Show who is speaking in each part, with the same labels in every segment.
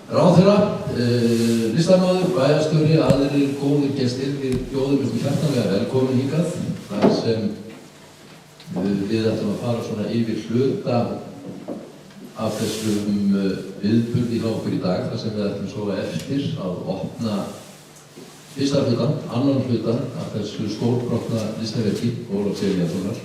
Speaker 1: Ráðherra, listamaður, bæjarstjóri, aðrir góðir gestir, við bjóðum ykkur hjartanlega velkomin hingað, þar sem við ætlum að fara svona yfir hluta af þessum viðburði hjá okkur í dag, þar sem við ætlum svo eftir að opna fyrsta hlutan, annan hlutan af þessu stórbrotna listaverki Ólafs Elíassonar.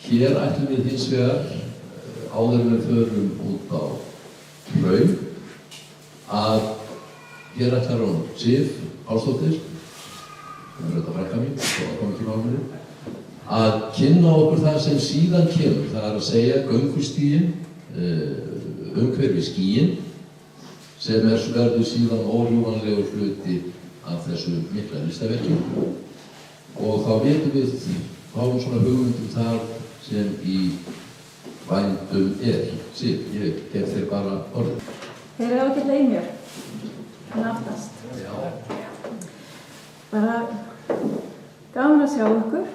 Speaker 1: Hér ætlum við hins vegar, áður en við förum út á Hraun, að hér ætlar hún Sif Pálsdóttir, sem þetta frænka mín, og kom ekki málunni, að kynna okkur það sem síðan kemur, það að segja göngustíginn, umhverfi skíginn, sem verður síðan órjúvanlegur hluti af þessu mikla listaverki. Og þá vitum við, fáum svona hugmyndum þar sem í vændum Sif, ég gef þér bara orðið.
Speaker 2: Þeir eru ágætlega í mér, hann aftast. Bara gaman að sjá ykkur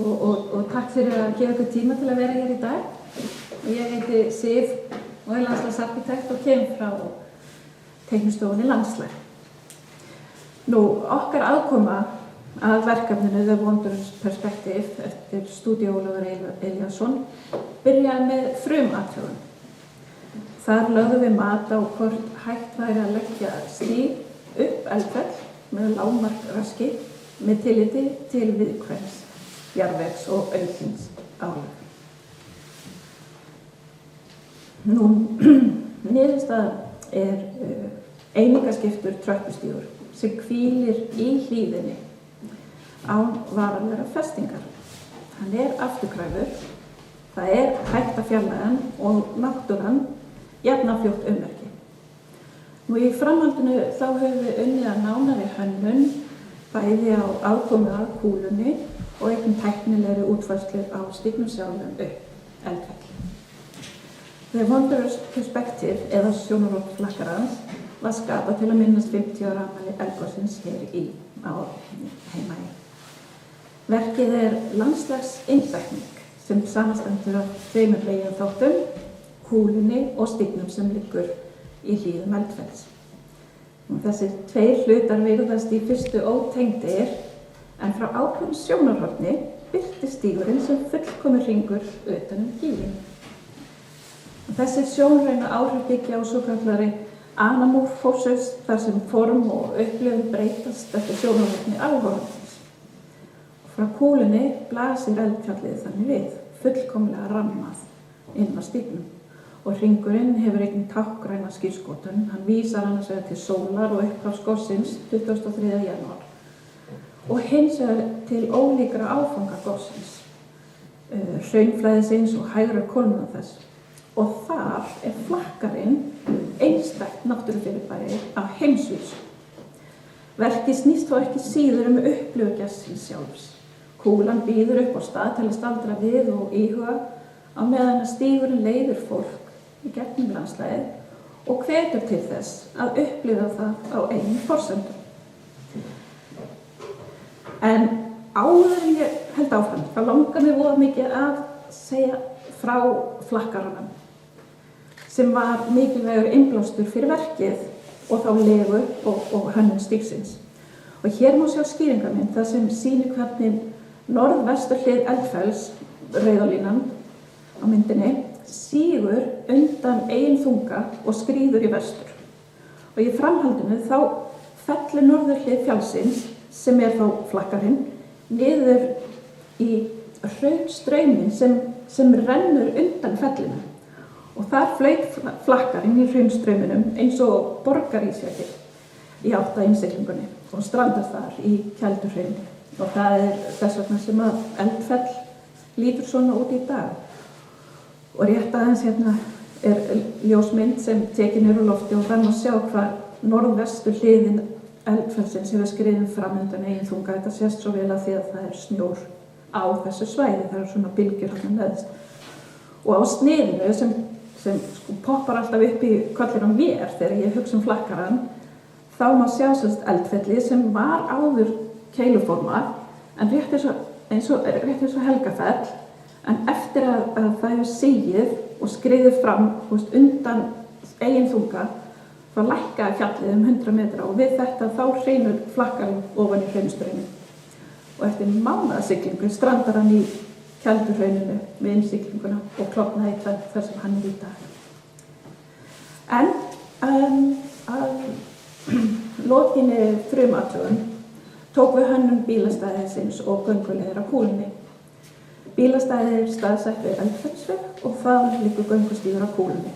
Speaker 2: og takk fyrir að gefa ykkur tíma til að vera hér í dag. Og ég heiti Sif og er landslagsarkitekt og kem frá teiknistofunni Landslag. Okkar aðkoma að verkefninu The Wanderer's Perspective eftir stúdíó Ólafur Elíasson byrjaði með frumathugun. Þar lögðum við mat á hvort hægt væri að leggja stíg upp Eldfell með lágmarksraski með tilliti til viðkvæms, jarðvegs og aukins álag. Niðurstaðan er einingaskiptur tröppustígur sem hvílir í hlíðinni án varanlegra festingar. Hann er afturkræfur, það er hægt að fjarlægja hann og náttúran jafnafljótt ummerki. Í framhaldinu þá höfum við unnið að nánari hönnun bæði á aðkomu að kúlunni og einhvern tæknilegri útfærslu á stígnum sjálfum upp Eldfell. The Wanderer's Perspective, eða sjónarhorn flakkarans, var skapað til að minnast 50 ára afmæli eldgossins hér á Heimaey. Verkið er landslagsinnsetning sem samanstendur af tveimur meginþáttum, kúlunni og stígnum sem liggur í hlíðum Eldfells. Þessir tveir hlutar virðast í fyrstu ótengdir, en frá ákveðnu sjónarhorni birtist stígurinn sem fullkominn hringur utan gíginn. Þessi sjónrænu áhrif byggja á svokallari anamorfósis, þar sem form og upplifun breytast eftir sjónarhorni áhorfandans. Frá kúlunni blasir eldfjallið þannig við, fullkomlega rammað inn á stígnum. Og hringurinn hefur einnig táknræna skírskotun. Hann vísar annars vegar til sólar og upphafs gossins 23. janúar. Og hins vegar til ólíkra áfanga gossins, hraunflæðisins og hægra kólnunar þess. Og þar er flakkarinn einstakt náttúrufyrirbæri af heimsvísu. Verkið snýst þó ekki síður upplifun gestsins sjálfs. Kúlan býður upp á stað til að staldra við og íhuga á meðan að stígurinn leiðir fólk í gegnum landslagið og hvetur til þess að upplifa það á eigin forsendum. En áður en ég held áfram, þá langar mér voða mikið að segja frá flakkaranum, sem var mikilvægur innblástur fyrir verkið og þá legu og hönnun stígsins. Og hér má sjá skýringarmynd þar sem sýnir hvernig norðvesturhlið Eldfells, rauðalínan á myndinni, sígur undan eigin þunga og skríður í vestur. Og í framhaldinu þá fellur norðurhlið fjallsins, sem er þá flakkarinn, niður í hraunstrauminn sem rennur undan fellinu. Og þar flaut flakkarinn í hraunstrauminum eins og borgarísjaki í átt að innsiglingunni og strandar þar í Keldurhrauni. Og það er þess vegna sem að Eldfell lítur svona út í dag. Og rétt aðeins hérna er ljósmynd sem tekin er úr lofti og þannig að sjá hvað norðvestur hliðin Eldfellsins hefur skriðin fram undan eigin þunga. Þetta sést svo vel að því að það er snjór á þessu svæði, það eru svona bylgjur hérna neðst. Og á sniðinu sem poppar alltaf upp í kollinn á mér þegar ég hugsa flakkarann, þá má sjá Eldfellið sem var áður keiluformað, en rétt eins og Helgafell, en eftir að það hefur sigið og skriðið fram undan eigin þunga þá lækkaði fjallið 100 metra og við þetta þá hreinur flakkarinn ofan í hraunstrauminn. Og eftir mánaðarsiglingu strandar hann í Keldurhrauninu við innsiglinguna og klofnaði í tvennt þar sem hann í dag. En að lokinni frumathugun tók við hönnun bílastæðisins og gönguleiðir á Kúlunni. Bílastæðið er staðsett við Eldfellsveg og þaðan liggur göngustígur á Kúlunni.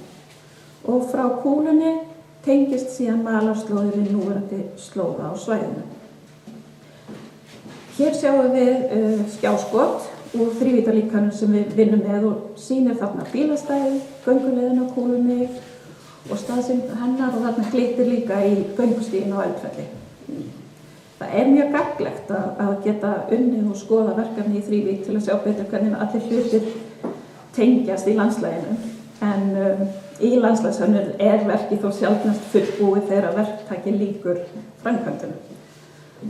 Speaker 2: Og frá Kúlunni tengist síðan malarslóðir við núverandi slóða á svæðinu. Hér sjáum við skjáskot úr þrívíddarlíkanum sem við vinnum með og sýnir þarna bílastæðið, gönguleiðina á Kúlunni og staðsend hennar og þarna glittir líka í göngustíginn á Eldfelli. Það er mjög gagnlegt að geta unnið og skoða verkefni í þrívídd til að sjá betur hvernig allir hlutir tengjast í landslaginu. En í landslagshönnun er verkið þó sjaldnast fullbúið þegar verktaki lýkur framkvæmdunum.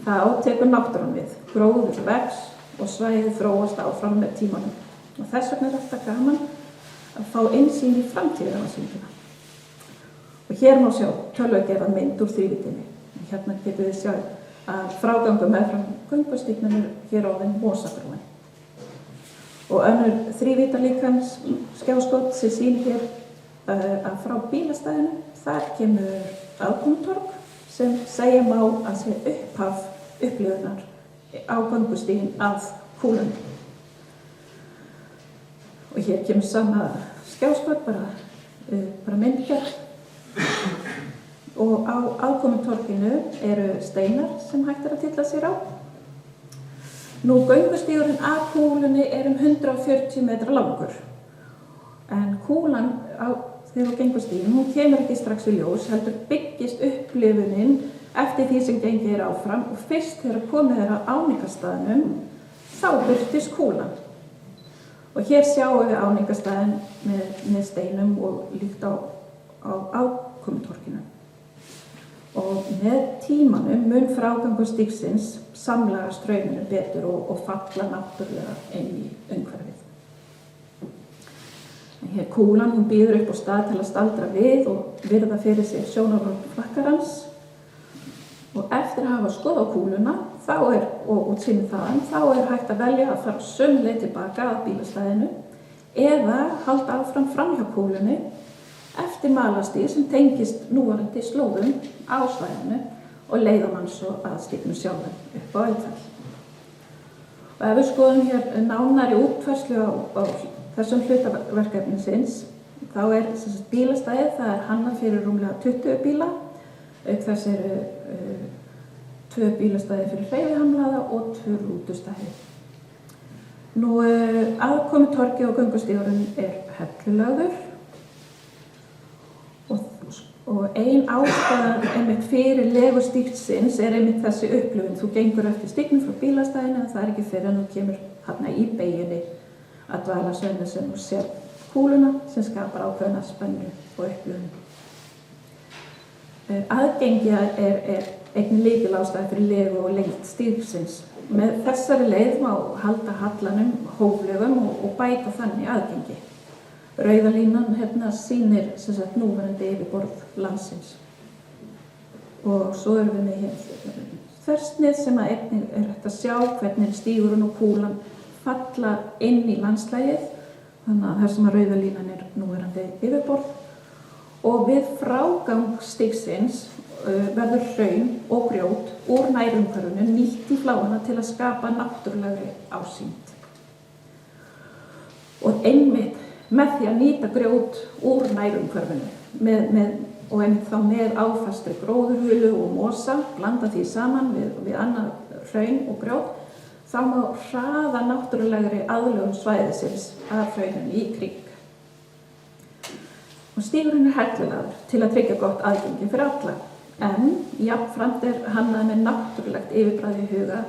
Speaker 2: Það átekur náttúran við, gróður vex og svæðið þróast áfram með tímanum. Og þess vegna er alltaf gaman að fá innsýn í framtíðarársýninguna. Og hér má sjá tölvugerða mynd úr þrívíddinni. Hérna getum við sjá að frágangur meðfram göngustígnum er hér orðin mosagrúin. Og önnur þrívíddarlíkans skjáskot sem sýnir hér að frá bílastæðinu þar kemur aðkomutorg sem segja má að sé upphaf upplifunar á göngustíginn að Kúlunni. Og hér kemur sama skjáskot, bara myndgerð. Og á aðkomutorginu eru steinar sem hægt er að tylla sér á. Nú, göngustígurinn að Kúlunni er 140 metra langur. En kúlan þegar þú gengur stíginn, hún kemur ekki strax í ljós, heldur byggist upplifunin eftir því sem gengið áfram og fyrst þegar komið á áningarstaðnum, þá birtist kúlan. Og hér sjáum við áningarstaðinn með steinum og líkt á aðkomutorginu. Og með tímanum mun frágangur stígsins samlaga strauminu betur og falla náttúrulega inn í umhverfið. Hér kúlan, hún býður upp á stað til að staldra við og virða fyrir sér sjónarhorn flakkarans. Og eftir að hafa skoðað kúluna og útsýnið þaðan, þá er hægt að velja að fara sömu leið tilbaka að bílastæðinu eða halda áfram framhjá kúlunni eftir malarstíg sem tengist núverandi slóðum á svæðinu og leiða mann svo að stígnum sjálfum upp á Eldfell. Og ef við skoðum hér nánari útfærslu á þessum hlutaverkefnisins, þá er bílastæðið, það er hannað fyrir rúmlega 20 bíla, auk þess eru 2 bílastæði fyrir hreyfihamlaða og 2 rútustæði. Nú, aðkomutorgið og göngustígurinn er hellulagður og ein ástæðan einmitt fyrir legu stígsins er einmitt þessi upplifun. Þú gengur eftir stígnum frá bílastæðinu en það er ekki fyrir en þú kemur þarna í beygjunni að dvala sveinu sem þú sér kúluna sem skapar ákveðna spennu og upplifun. Aðgengi er einnig lykilástæða fyrir legu og lengd stígsins. Með þessari leið má halda hallanum hóflegum og bæta þannig aðgengi. Rauða línan hérna sýnir núverandi yfirborð landsins. Og svo erum við með hér þversnið sem að einnig er hægt að sjá hvernig stígurinn og kúlan falla inn í landslagið, þannig að þar sem að rauða línan er núverandi yfirborð. Og við frágang stígsins verður hraun og grjót úr nærumhverfinu nýtt í fláana til að skapa náttúrulegri ásýnd. Og einmitt með því að nýta grjót úr nærumhverfinu og einmitt þá með áfastri gróðurhulu og mosa, blanda því saman við annað hraun og grjót, þá má hraða náttúrulegri aðlögun svæðisins að hrauninu í kring. Og stígurinn er hellulagður til að tryggja gott aðgengi fyrir alla, en jafnframt er hannaður með náttúrulegt yfirbragð í huga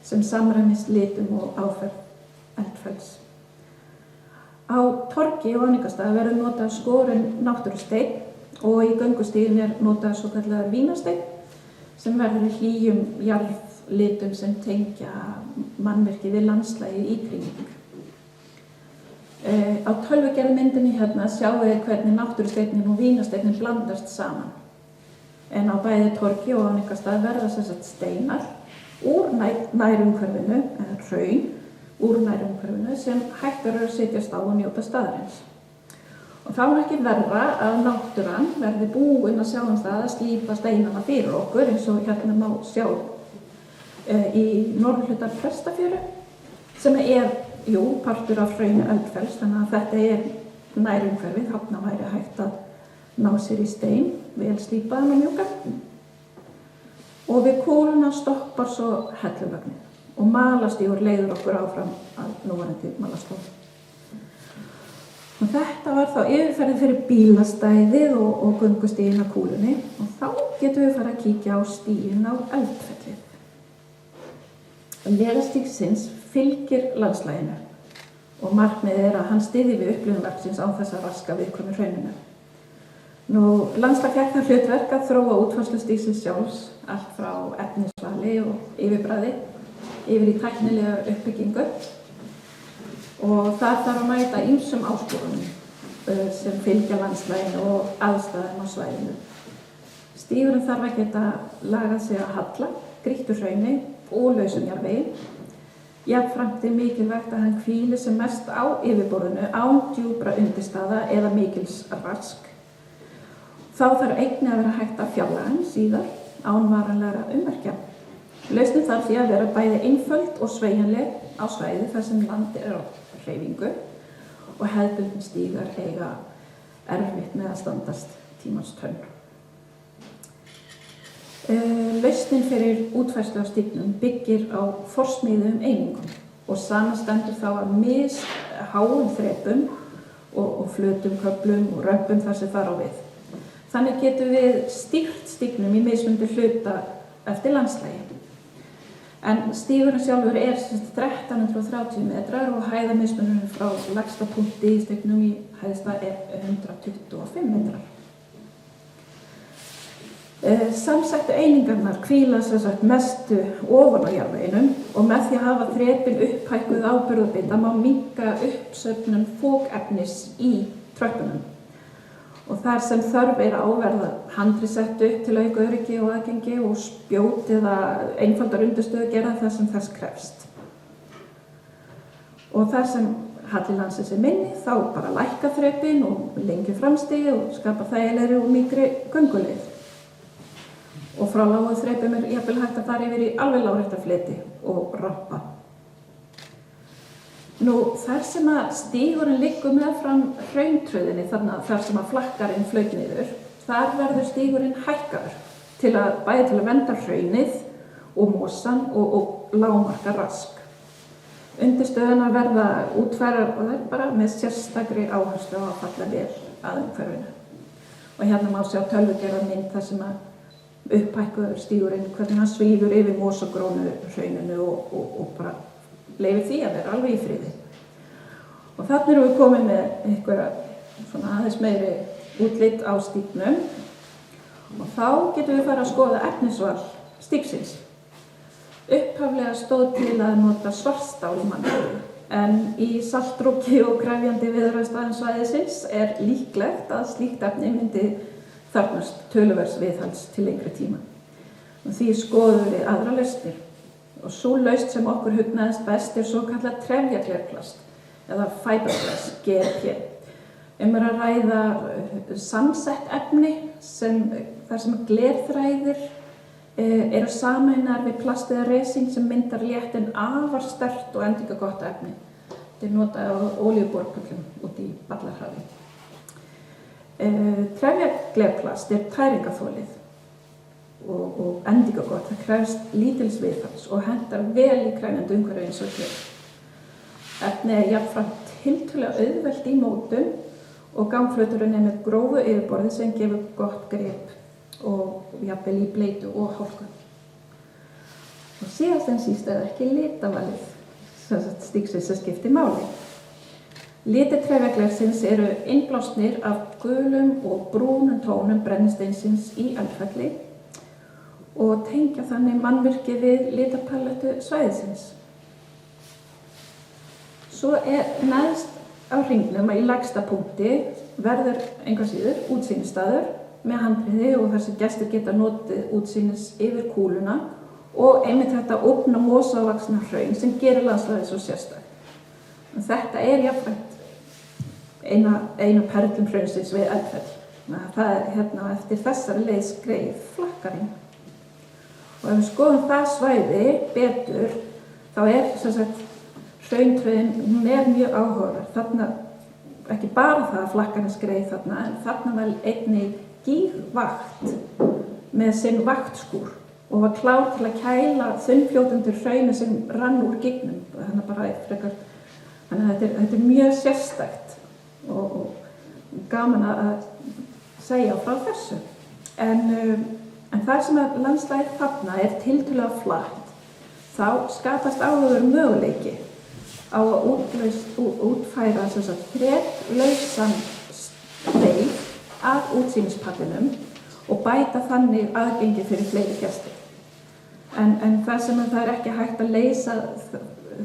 Speaker 2: sem samræmist litum og áferð Eldfells. Á torgi og áningarstað verður notað skorinn náttúrusteinn og í göngustíginn er notað svokallaður vínarsteinn sem verður í hlýjum jarðlitum sem tengja mannvirki við landslagið í kring. Á tölvugerðu myndinni hérna sjáum við hvernig náttúrusteinninn og vínasteinninn blandast saman. En á bæði torgi og á einhvers stað verða sem sagt steinar úr nærumhverfinu, eða hraun úr nærumhverfinu sem hægt verður að setjast á og njóta staðarins. Og þá er ekki verra að náttúran verði búin að sjá það að slípa steinana fyrir okkur eins og hérna má sjá í norðurhluta Prestafjöru sem partur af hrauni Eldfells, þannig að þetta nærumhverfið, þarna væri hægt að ná sér í stein, vel slípaðan og mjúkan. Og við kúluna stoppar svo hellulögnin og malastígur leiðir okkur áfram að núverandi malastofu. Og þetta var þá yfirferðin fyrir bílastæðið og göngustíginn á kúlunni og þá getum við fara að kíkja á stíginn á Eldfellið. Lega stígsins fylgir landslaginu og markmiðið að hann styðji við upplifun verksins án þess að raska viðkvæmu hrauninu. Landslag fékk það hlutverk að þróa útfærslu stígsins sjálfs, allt frá efnisvali og yfirbragði yfir í tæknilega uppbyggingu og það þarf að mæta ýmsum áskorunum sem fylgja landslaginu og aðstæðum á svæðinu. Stígurinn þarf að geta lagað sig að halla, grýttu hrauni og lausum jarðvegi. Jafnframt mikilvægt að hann hvíli sem mest á yfirborðinu án djúpra undirstaða eða mikils rask. Þá þarf einnig að vera hægt að fjarlægja hann síðar án varanlegra ummerkja. Lausnin þarf því að vera bæði einföld og sveigjanleg á svæði þar sem land á hreyfingu og hefðbundnir stígar eiga erfitt með að standast tímans tönn. Lausnin fyrir útfærslu á stígnum byggir á forsmíðuðum einingum og samanstendur þá af misháum þrepum og flötum köflum og römpum þar sem þar á við. Þannig getum við stýrt stígnum í mismunandi hluta eftir landslagi. En stígurinn sjálfur 1330 metrar og hæðamismunurinn frá lægsta punkti í stígnum í hæðsta 125 metrar. Samsettu einingarnar hvíla mestu ofan á jarðveginum og með því að hafa þrepin upphækkuð áburðarbita má minnka uppsöfnun fokefnis í tröppunum. Og þar sem þörf á verða handrið sett upp til að auka öryggi og aðgengi og spjót eða einfaldar undirstöðu gera það sem þess krefst. Og þar sem halli landsins minni þá bara lækka þrepin og lengja framstig og skapa þægilegri og mýkri gönguleið. Og frá lágu þrepum jafnvel hægt að fara yfir í alveg lárétta fleti og rampa. Þar sem að stígurinn liggur meðfram hrauntröðinni, þar sem að flakkarinn flaut niður, þar verður stígurinn hækkaður bæði til að vernda hraunið og mosann og lágmarka rask. Undirstöðunar verða útfærar og þær bara með sérstakri áherslu á að falla vel að umhverfinu. Og hérna má sjá tölvugerða mynd þar sem að upphækkuður stígurinn, hvernig hann svífur yfir mosagrónu hrauninu og bara leyfir því að vera alveg í friði. Og þarna erum við komin með einhverja svona aðeins meiri útlit á stígnum og þá getum við farið að skoða efnisval stígsins. Upphaflega stóð til að nota svartstál í mannvirki, en í saltróki og krefjandi viðræðstæðum svæðisins líklegt að slíkt efni myndi þarfnast töluverðs viðhalds til lengri tíma. Og því skoðum við aðra lausnir. Og sú lausn sem okkur hugnaðist best svokallað trefjaglerplast eða fiberglass, GLP. Að ræða samsett efni þar sem glerþræðir eru sameinar við plast eða resing sem myndar létt en afar sterkt og endingagott efni. Þetta notað á olíuborpöllum út í Ballarhafi. Trefjaglerplast tæringarþolið og endingagott, það krefst lítils viðhalds og hentar vel í krefjandi umhverfi eins og hér. Efnið jafnframt tiltölulega auðvelt í mótun og gangflöturinn með grófu yfirborði sem gefur gott grip og jafnvel í bleitu og hálku. Og síðast en síst ekki litavalið stígsins sem skiptir máli. Litir trefjaglersins eru innblásnir af gulum og brúnum tónum brennisteinsins í Eldfelli og tengja þannig mannvirki við litarpalettu svæðisins. Svo neðst á hringnum að í lægsta punkti verður engan síður útsýnisstaður með handriði og þar sem gestir geta notið útsýnis yfir kúluna og einmitt þetta opna mosavaxna hraun sem gerir landsvæðið svo sérstakt. Þetta jafnframt eina perlum hraunsins við Eldfell. Það eftir þessari leið skreið flakkarinn. Og ef við skoðum það svæði betur, þá sem sagt hrauntröðin, hún mjög áhugaverð. Þarna, ekki bara það að flakkarinn skreið þarna, en þarna var einnig gígvakt með sinn vaktskúr og var klár til að kæla þunnfljótandi hraunir sem rann úr gígnum. Þannig að þetta mjög sérstakt og gaman að segja frá þessu. En þar sem að landslagið þarna tiltölulega flatt, þá skapast áhugaverður möguleiki á að útfæra þreklausan steig að útsýnispallinum og bæta þannig aðgengi fyrir fleiri gestir. En þar sem að það ekki hægt að leysa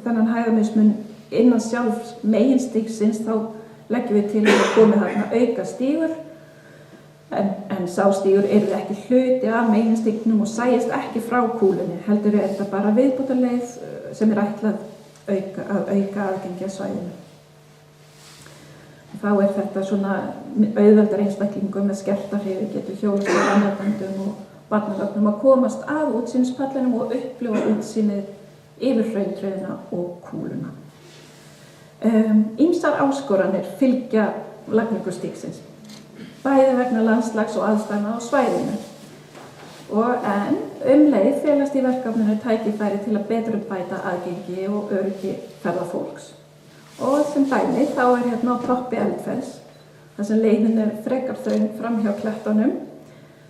Speaker 2: þennan hæðarmismun innan sjálfs meginstígsins, þá leggjum við til að komi þarna auka stígur, en sá stígur ekki hluti af meginstígnum og sæist ekki frá kúlunni, heldur þetta bara viðbótarleið sem ætlað að auka aðgengi að svæðinu. Þá þetta svona auðveldar einstaklingum með skerta hreyfigetu, hjólastól, notendum og barnavögnum að komast að útsýnispallinum og upplifa útsýnið yfir hrauntröðina og kúluna. Ýmsar áskoranir fylgja lagningu stígsins, bæði vegna landslags og aðstæðna á svæðinu. En leið felast í verkefninu tækifæri til að betrumbæta aðgengi og öryggi ferðafólks. Og sem dæmi þá hérna á toppi Eldfells, þar sem leiðin frekar þröng framhjá klettunum.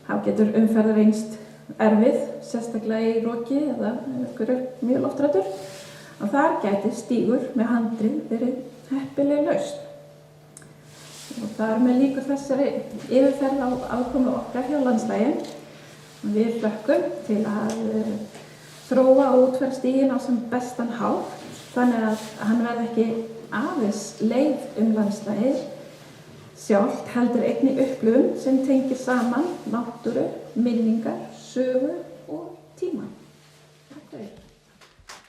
Speaker 2: Þá getur umferð reynst erfið, sérstaklega í roki eða einhverju mjög loftrætur. Og þar gæti stígur með handrið verið heppileg lausn. Og þar með líkur þessari yfirferð á aðkomu okkar hjá landslagi. Við hlökkum til að þróa og útfæra stíginn á sem bestan hátt, þannig að hann verði ekki aðeins leið landslagið sjálft, heldur einnig upplifun sem tengir saman náttúru, minningar, sögu og tíma. Takk fyrir.